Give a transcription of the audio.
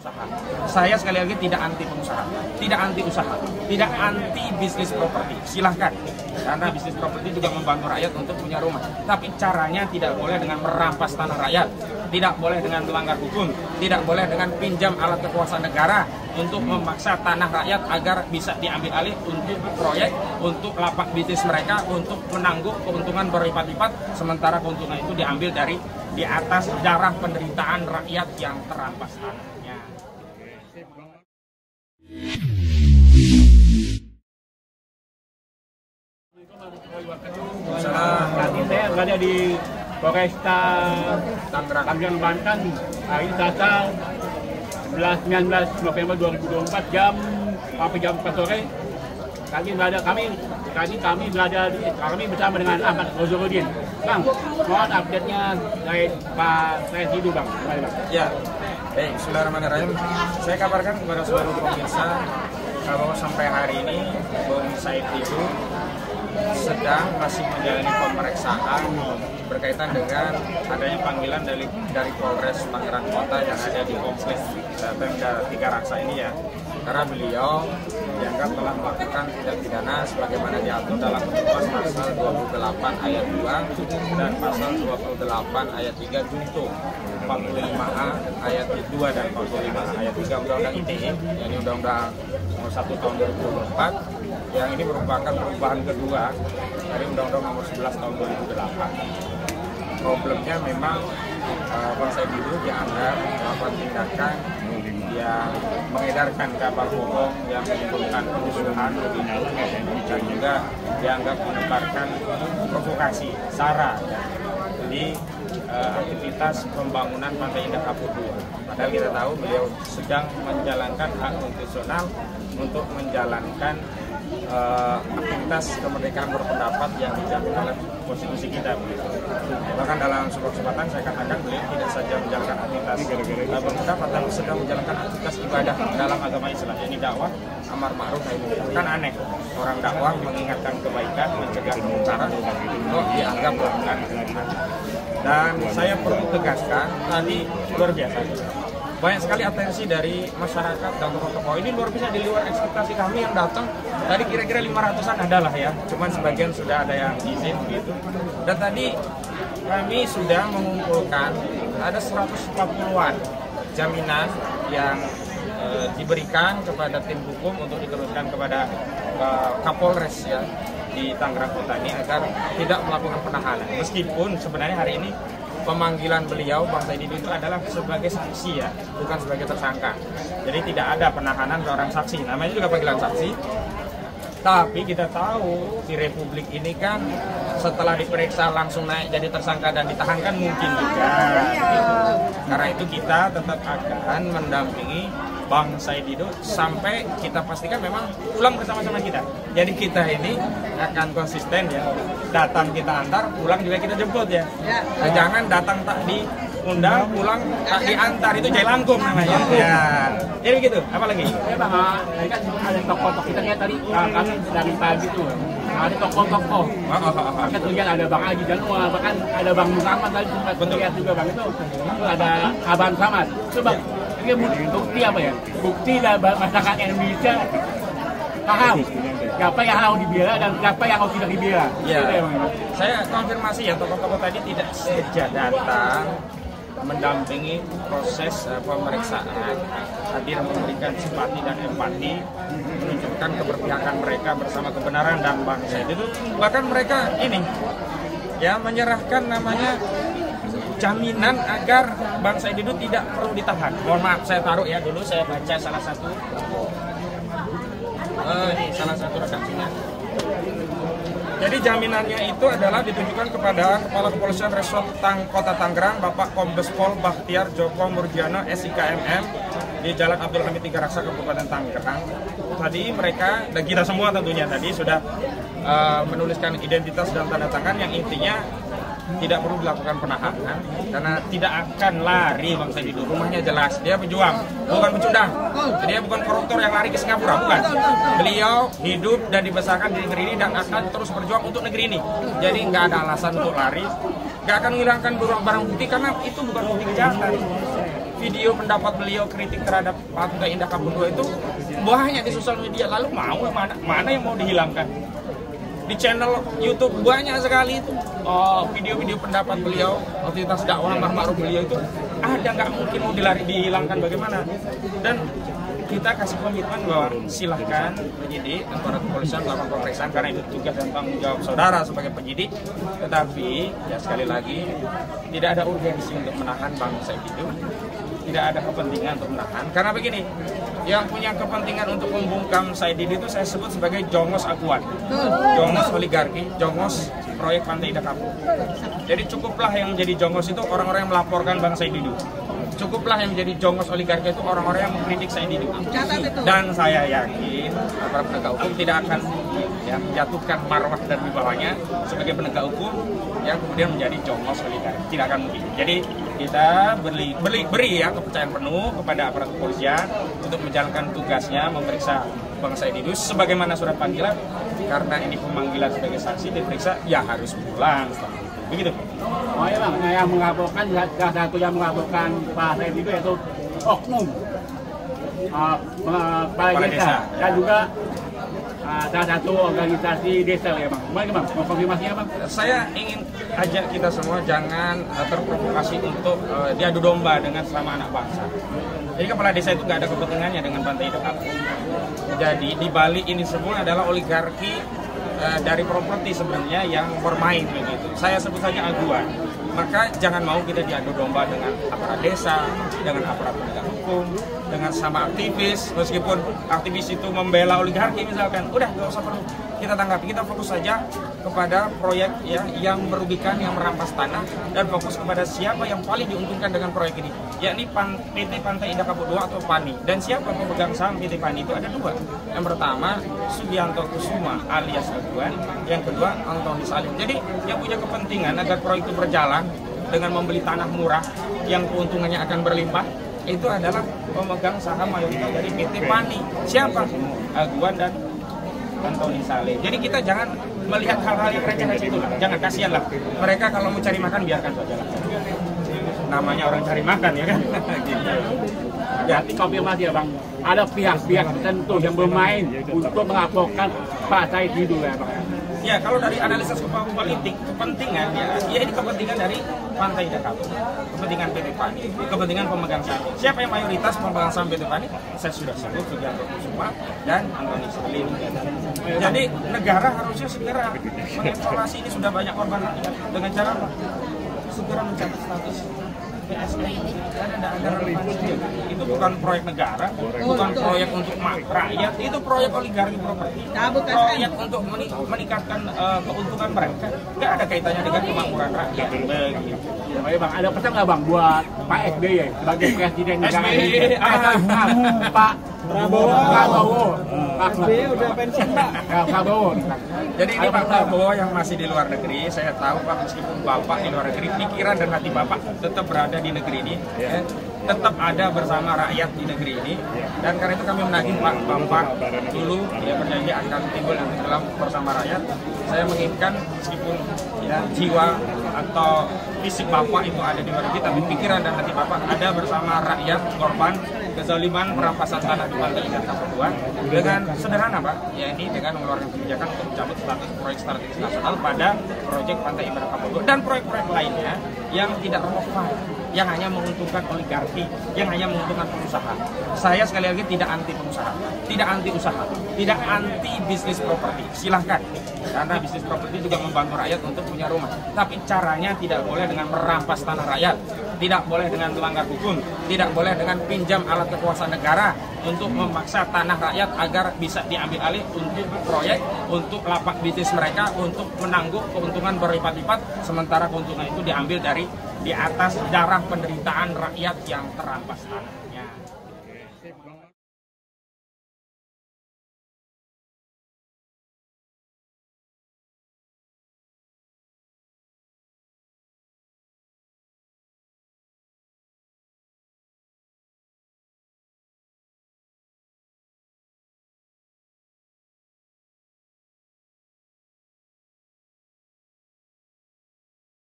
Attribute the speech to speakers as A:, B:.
A: usaha. Saya sekali lagi tidak anti pengusaha, tidak anti usaha, tidak anti bisnis properti. Silahkan, karena bisnis properti juga membantu rakyat untuk punya rumah. Tapi caranya tidak boleh dengan merampas tanah rakyat, tidak boleh dengan melanggar hukum, tidak boleh dengan pinjam alat kekuasaan negara untuk memaksa tanah rakyat agar bisa diambil alih untuk proyek, untuk lapak bisnis mereka, untuk menangguh keuntungan berlipat-lipat, sementara keuntungan itu diambil dari di atas darah penderitaan rakyat yang terampas tanahnya.
B: Saat ini saya berada di Polresta Tangerang, Banten. Hari ini Selasa 19 November 2024 sampai jam 4 sore. Kami bersama dengan Ahmad Rozorudin. Bang, mohon update-nya dari Pak Residu, Bang.
A: Ya, bismillahirrahmanirrahim. Saya kabarkan kepada seluruh pemirsa bahwa sampai hari ini Bung Said itu sedang masih menjalani pemeriksaan berkaitan dengan adanya panggilan dari Polres Tangerang Kota yang ada di kompleks Pemda Tiga Raksa ini ya. Karena beliau dianggap telah melakukan tindak pidana sebagaimana diatur dalam ketentuan pasal 28 ayat 2 dan pasal 28 ayat 3 junto 45A ayat 2 dan 45A ayat 3 Undang-Undang ITE, yakni Undang-Undang Nomor 1 Tahun 2024, yang ini merupakan perubahan kedua dari Undang-Undang Nomor 11 Tahun 2008. Problemnya memang Bang Said itu dianggap melakukan tindakan yang mengedarkan kabar bohong yang menimbulkan kerusuhan dan juga dianggap menebarkan provokasi SARA di aktivitas pembangunan Pantai Indah Kapuk 2. Padahal kita tahu beliau sedang menjalankan hak konstitusional untuk menjalankan aktivitas kemerdekaan berpendapat yang dijamin oleh konstitusi kita. Bahkan dalam sebuah kesempatan saya katakan beliau tidak saja menjalankan aktivitas berpendapat, tapi sedang menjalankan aktivitas ibadah dalam agama Islam, yakni dakwah amar ma'ruf nahi munkar. Kan aneh, orang dakwah mengingatkan kebaikan, mencegah kemungkaran, kok dianggap melakukan kejahatan. Dan saya perlu tegaskan tadi luar biasa. Banyak sekali atensi dari masyarakat dan tokoh-tokoh. Ini luar biasa, di luar ekspektasi kami yang datang. Tadi kira-kira 500-an adalah ya. Cuman sebagian sudah ada yang izin gitu. Dan tadi kami sudah mengumpulkan ada 140-an jaminan yang diberikan kepada tim hukum untuk diteruskan kepada Kapolres ya di Tangerang Kota ini agar tidak melakukan penahanan. Meskipun sebenarnya hari ini pemanggilan beliau Bang Said itu adalah sebagai saksi ya, bukan sebagai tersangka. Jadi tidak ada penahanan seorang saksi, namanya juga panggilan saksi. Tapi kita tahu di Republik ini kan setelah diperiksa langsung naik jadi tersangka dan ditahan kan mungkin juga. Karena itu kita tetap akan mendampingi Bang Said itu sampai kita pastikan memang pulang bersama-sama kita. Jadi kita ini akan konsisten ya, datang kita antar, pulang juga kita jemput ya. Nah, jangan datang tak diundang, pulang tak diantar, itu jailangkung namanya. Ya, jadi begitu. Apa lagi?
B: Ya Bang, tadi kan ada tokoh-tokoh kita lihat tadi kami dari pagi tuh ada tokoh-tokoh. Kita lihat ada Bang Haji Januar, bahkan ada Bang Muhammad tadi sempat lihat juga Bang itu ada Abang Samad. Coba ini bukti apa ya? Bukti lah masyarakat Indonesia paham siapa yang harus dibela dan siapa yang harus tidak dibela.
A: Ya, saya konfirmasi ya, tokoh-tokoh tadi tidak saja datang mendampingi proses pemeriksaan, hadir memberikan simpati dan empati, menunjukkan keberpihakan mereka bersama kebenaran dan bangsa itu. Bahkan mereka ini ya menyerahkan namanya jaminan agar Bang Said itu tidak perlu ditahan. Mohon maaf, saya taruh ya dulu, saya baca salah satu redaksinya. Jadi jaminannya itu adalah ditujukan kepada Kepala Kepolisian Resort Kota Tangerang, Bapak Kombes Pol Bahtiar Joko Murjana, SIKMM, di Jalan Abdul Hamid Tiga Raksa, Kabupaten Tangerang. Tadi mereka dan kita semua tentunya tadi sudah menuliskan identitas dan tanda tangan yang intinya tidak perlu dilakukan penahanan karena tidak akan lari Bang Said itu. Rumahnya jelas, dia pejuang, bukan pecundang. Dia bukan koruptor yang lari ke Singapura, bukan. Beliau hidup dan dibesarkan di negeri ini dan akan terus berjuang untuk negeri ini. Jadi nggak ada alasan untuk lari, nggak akan menghilangkan barang bukti karena itu bukan bukti kejahatan. video pendapat beliau kritik terhadap Pantai Indah Kapuk 2 itu banyak di sosial media. Lalu mana yang mau dihilangkan? Di channel YouTube banyak sekali itu video-video pendapat beliau, aktivitas dakwah amar ma'ruf beliau itu ada, nggak mungkin mau dihilangkan bagaimana. Dan kita kasih komitmen bahwa silahkan penyidik dan para kepolisian melakukan pemeriksaan karena itu tugas dan tanggung jawab saudara sebagai penyidik. Tetapi ya sekali lagi tidak ada urgensi untuk menahan Bang Said Didu, tidak ada kepentingan untuk menahan karena begini, yang punya kepentingan untuk membungkam Said Didu itu saya sebut sebagai jongos akuan, jongos oligarki, jongos proyek Pantai Indah Kapuk. Jadi cukuplah yang menjadi jongos itu orang-orang yang melaporkan Bang Said Didu. Cukuplah yang menjadi jongos oligarki itu orang-orang yang mengkritik Said Didu. Dan saya yakin para penegak hukum tidak akan menjatuhkan marwah dan wibawanya sebagai penegak hukum yang kemudian menjadi jongos oligarki. Tidak akan mungkin. Jadi kita beri kepercayaan penuh kepada aparat kepolisian untuk menjalankan tugasnya memeriksa Bang Said Didu sebagaimana surat panggilan. Karena ini pemanggilan sebagai saksi diperiksa, ya harus pulang. Begitu.
B: Oh iya Bang, yang melaporkan, salah satu yang melaporkan Pak Said Didu yaitu oknum kepala desa dan juga salah satu organisasi desa ya Bang. Gimana Bang? Mau konfirmasinya Bang? Saya
A: ingin ajak kita semua jangan terprovokasi untuk diadu domba dengan sesama anak bangsa. Jadi kepala desa itu nggak ada kepentingannya dengan Pantai Indah Kapuk. Jadi di Bali ini semua adalah oligarki dari properti sebenarnya yang bermain begitu. Saya sebut saja aguan. Maka jangan mau kita diadu domba dengan aparat desa, dengan aparat penegak hukum, dengan sama aktivis. Meskipun aktivis itu membela oligarki misalkan, udah nggak usah perlu kita tanggapi. Kita fokus saja kepada proyek yang merugikan, yang merampas tanah, dan fokus kepada siapa yang paling diuntungkan dengan proyek ini, yakni PT Pantai Indah Kapuk 2 atau PANI. Dan siapa pemegang saham PT PANI itu ada dua. Yang pertama Sugianto Kusuma alias Aguan, yang kedua Antoni Salim. Jadi yang punya kepentingan agar proyek itu berjalan dengan membeli tanah murah yang keuntungannya akan berlimpah itu adalah pemegang saham mayoritas dari PT PANI. Siapa? Aguan dan Antoni Salim. Jadi kita jangan melihat hal-hal yang receh kayak gitu lah. Jangan, kasihan lah. Mereka kalau mau cari makan biarkan saja lah. Namanya orang cari makan ya kan. Gitu.
B: Berarti konfirmasi ya Bang, ada pihak-pihak tertentu yang bermain untuk melaporkan Pak Said Didu ya Bang?
A: Ya, kalau dari analisis politik, kepentingan ya ini kepentingan dari Pantai Indah Kapuk, kepentingan PT PANI, kepentingan pemegang saham. Siapa yang mayoritas pemegang saham PT PANI? Saya sudah sebut Sugianto Kusuma dan Antoni Salim. Jadi negara harusnya segera mengevaluasi ini, sudah banyak korban rakyat dengan cara apa? Segera mencabut status PSI karena ada relevansinya. Itu bukan proyek negara, bukan proyek untuk rakyat, itu proyek oligarki properti, proyek untuk meningkatkan keuntungan mereka. Nggak ada kaitannya dengan kemakmuran rakyat. Begitu.
B: Baik Bang, ada pesan nggak Bang buat Pak SBY sebagai presiden negara ini? Pak Prabowo. Pak SBY udah pensiun Pak. Prabowo.
A: Jadi ini Pak Prabowo yang masih di luar negeri, saya tahu Pak, meskipun Bapak di luar negeri, pikiran dan hati Bapak tetap berada di negeri ini, tetap ada bersama rakyat di negeri ini. Dan karena itu kami menagih Pak Bapak dulu, dia berjanji akan timbul dan tenggelam bersama rakyat. Saya menginginkan meskipun jiwa atau fisik Bapak itu ada di luar negeri, tapi pikiran dan hati Bapak ada bersama rakyat korban kezaliman perampasan tanah di Pantai Indah Kapuk 2 dengan sederhana Pak, yakni dengan mengeluarkan kebijakan untuk mencabut status proyek strategis nasional pada proyek Pantai Indah Kapuk 2 dan proyek-proyek lainnya yang tidak relevan, yang hanya menguntungkan oligarki, yang hanya menguntungkan pengusaha. Saya sekali lagi tidak anti pengusaha, tidak anti usaha, tidak anti bisnis properti. Silahkan, karena bisnis properti juga membantu rakyat untuk punya rumah. Tapi caranya tidak boleh dengan merampas tanah rakyat, tidak boleh dengan melanggar hukum, tidak boleh dengan pinjam alat kekuasaan negara untuk memaksa tanah rakyat agar bisa diambil alih untuk proyek, untuk lapak bisnis mereka, untuk menangguh keuntungan berlipat-lipat, sementara keuntungan itu diambil dari di atas darah penderitaan rakyat yang terampas tanah.